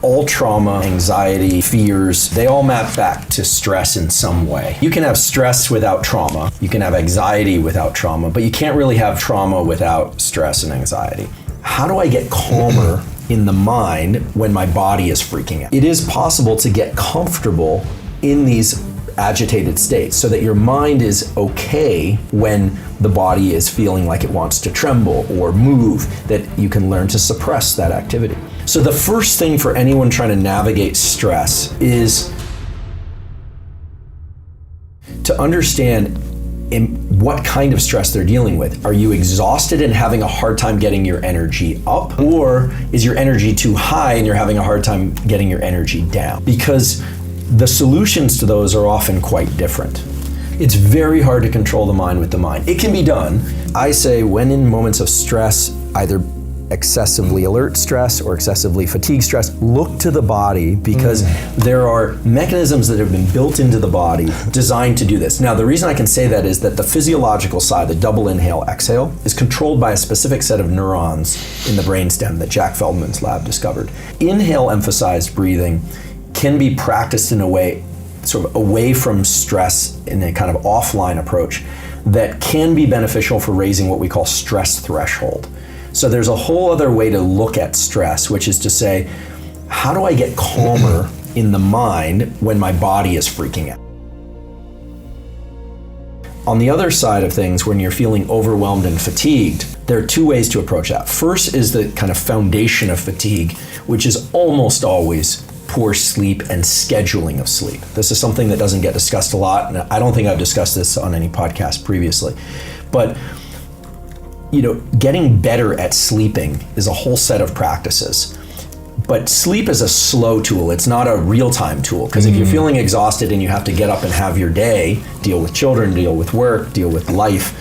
All trauma, anxiety, fears, they all map back to stress in some way. You can have stress without trauma. You can have anxiety without trauma, but you can't really have trauma without stress and anxiety. How do I get calmer in the mind when my body is freaking out? It is possible to get comfortable in these agitated states so that your mind is okay when the body is feeling like it wants to tremble or move, that you can learn to suppress that activity. So the first thing for anyone trying to navigate stress is to understand what kind of stress they're dealing with. Are you exhausted and having a hard time getting your energy up? Or is your energy too high and you're having a hard time getting your energy down? Because the solutions to those are often quite different. It's very hard to control the mind with the mind. It can be done. I say when in moments of stress, either excessively alert stress or excessively fatigued stress, look to the body, because there are mechanisms that have been built into the body designed to do this. Now, the reason I can say that is that the physiological sigh, the double inhale exhale, is controlled by a specific set of neurons in the brainstem that Jack Feldman's lab discovered. Inhale emphasized breathing can be practiced in a way sort of away from stress in a kind of offline approach that can be beneficial for raising what we call stress threshold. So there's a whole other way to look at stress, which is to say, how do I get calmer in the mind when my body is freaking out? On the other side of things, when you're feeling overwhelmed and fatigued, there are two ways to approach that. First is the kind of foundation of fatigue, which is almost always poor sleep and scheduling of sleep. This is something that doesn't get discussed a lot, and I don't think I've discussed this on any podcast previously. But getting better at sleeping is a whole set of practices. But sleep is a slow tool. It's not a real-time tool, because if you're feeling exhausted and you have to get up and have your day, deal with children, deal with work, deal with life,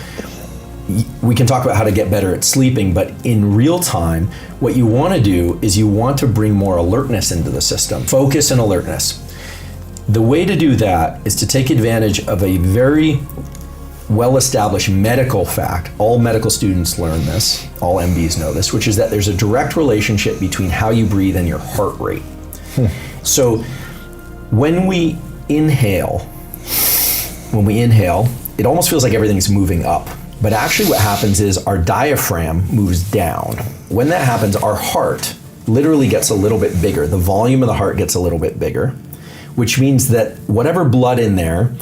we can talk about how to get better at sleeping, but in real time, what you want to do is you want to bring more alertness into the system, focus and alertness. The way to do that is to take advantage of a very well-established medical fact. All medical students learn this, all MDs know this, which is that there's a direct relationship between how you breathe and your heart rate. So when we inhale, it almost feels like everything's moving up. But actually what happens is our diaphragm moves down. When that happens, our heart literally gets a little bit bigger. The volume of the heart gets a little bit bigger, which means that whatever blood in there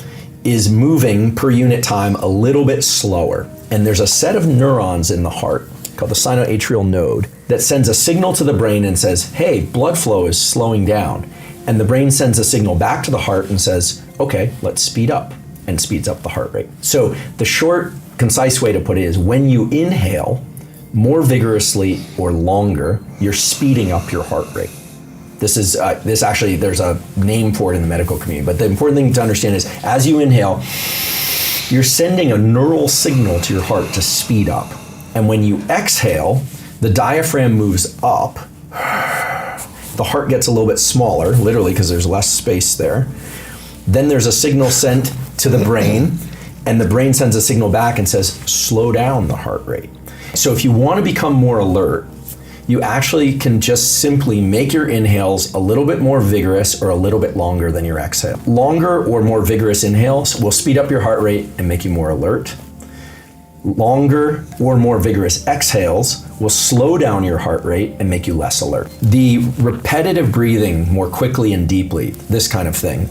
is moving per unit time a little bit slower. And there's a set of neurons in the heart called the sinoatrial node that sends a signal to the brain and says, hey, blood flow is slowing down. And the brain sends a signal back to the heart and says, okay, let's speed up, and speeds up the heart rate. So the short, concise way to put it is when you inhale more vigorously or longer, you're speeding up your heart rate. This actually, there's a name for it in the medical community, but the important thing to understand is as you inhale, you're sending a neural signal to your heart to speed up. And when you exhale, the diaphragm moves up, the heart gets a little bit smaller, literally because there's less space there. Then there's a signal sent to the brain, and the brain sends a signal back and says, slow down the heart rate. So if you want to become more alert, you actually can just simply make your inhales a little bit more vigorous or a little bit longer than your exhale. Longer or more vigorous inhales will speed up your heart rate and make you more alert. Longer or more vigorous exhales will slow down your heart rate and make you less alert. The repetitive breathing more quickly and deeply, this kind of thing,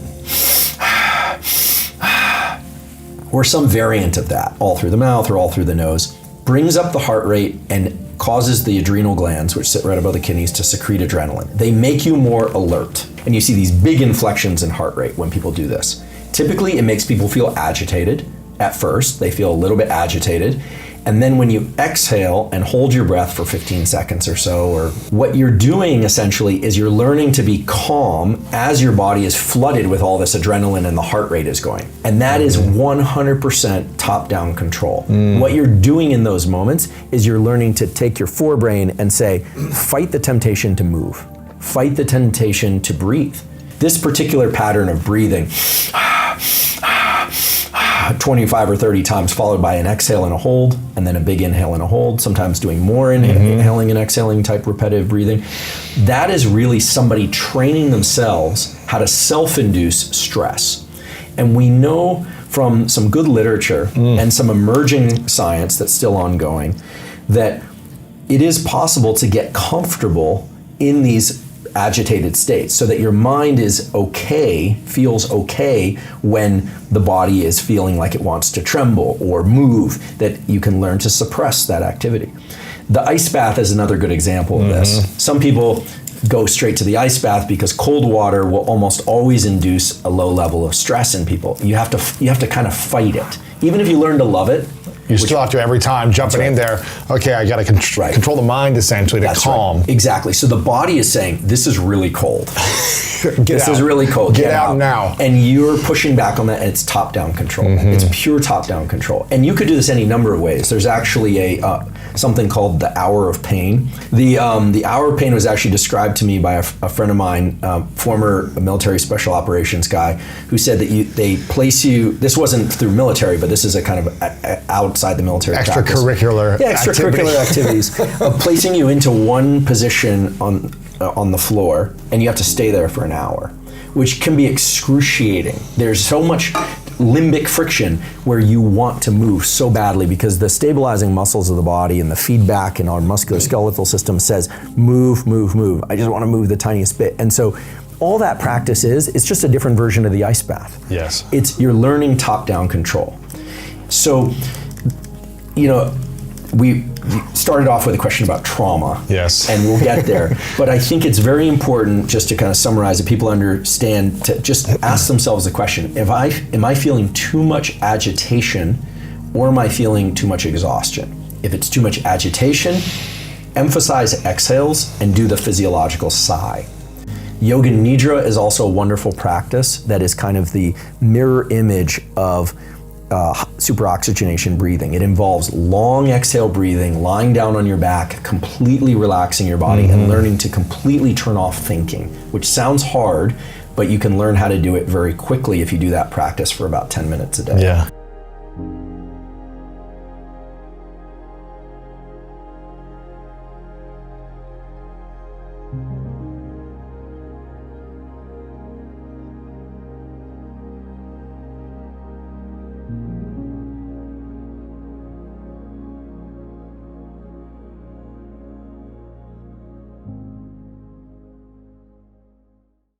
or some variant of that, all through the mouth or all through the nose, brings up the heart rate and causes the adrenal glands, which sit right above the kidneys, to secrete adrenaline. They make you more alert. And you see these big inflections in heart rate when people do this. Typically, it makes people feel agitated. At first, they feel a little bit agitated. And then when you exhale and hold your breath for 15 seconds or so, or what you're doing essentially is you're learning to be calm as your body is flooded with all this adrenaline and the heart rate is going. And that is 100% top-down control. What you're doing in those moments is you're learning to take your forebrain and say, fight the temptation to move, fight the temptation to breathe. This particular pattern of breathing, 25 or 30 times, followed by an exhale and a hold, and then a big inhale and a hold, sometimes doing more inhaling and exhaling type repetitive breathing. that is really somebody training themselves how to self-induce stress. And we know from some good literature and some emerging science that's still ongoing that it is possible to get comfortable in these agitated states so that your mind is okay, feels okay when the body is feeling like it wants to tremble or move, that you can learn to suppress that activity. The ice bath is another good example of this. Some people go straight to the ice bath because cold water will almost always induce a low level of stress in people. You have to kind of fight it. Even if you learn to love it, you still have to every time jumping in there, okay, I got to control the mind essentially to calm. Right. Exactly. So the body is saying, this is really cold. This is really cold. Get out now. And you're pushing back on that, and it's top-down control. It's pure top-down control. And you could do this any number of ways. There's actually something called the hour of pain. The hour of pain was actually described to me by a friend of mine, former military special operations guy, who said that they place you, this wasn't through military, but this is a kind of outside the military extracurricular extracurricular activities of placing you into one position on the floor, and you have to stay there for an hour, which can be excruciating. There's so much limbic friction where you want to move so badly because the stabilizing muscles of the body and the feedback in our musculoskeletal system says, move, move, move. I just want to move the tiniest bit. And so all that practice it's just a different version of the ice bath. Yes. You're learning top-down control. So, we started off with a question about trauma. Yes. And we'll get there. But I think it's very important, just to kind of summarize, that people understand, to just ask themselves the question, am I feeling too much agitation, or am I feeling too much exhaustion? If it's too much agitation, emphasize exhales and do the physiological sigh. Yoga Nidra is also a wonderful practice that is kind of the mirror image of superoxygenation breathing. It involves long exhale breathing, lying down on your back, completely relaxing your body, and learning to completely turn off thinking, which sounds hard, but you can learn how to do it very quickly if you do that practice for about 10 minutes a day. Yeah.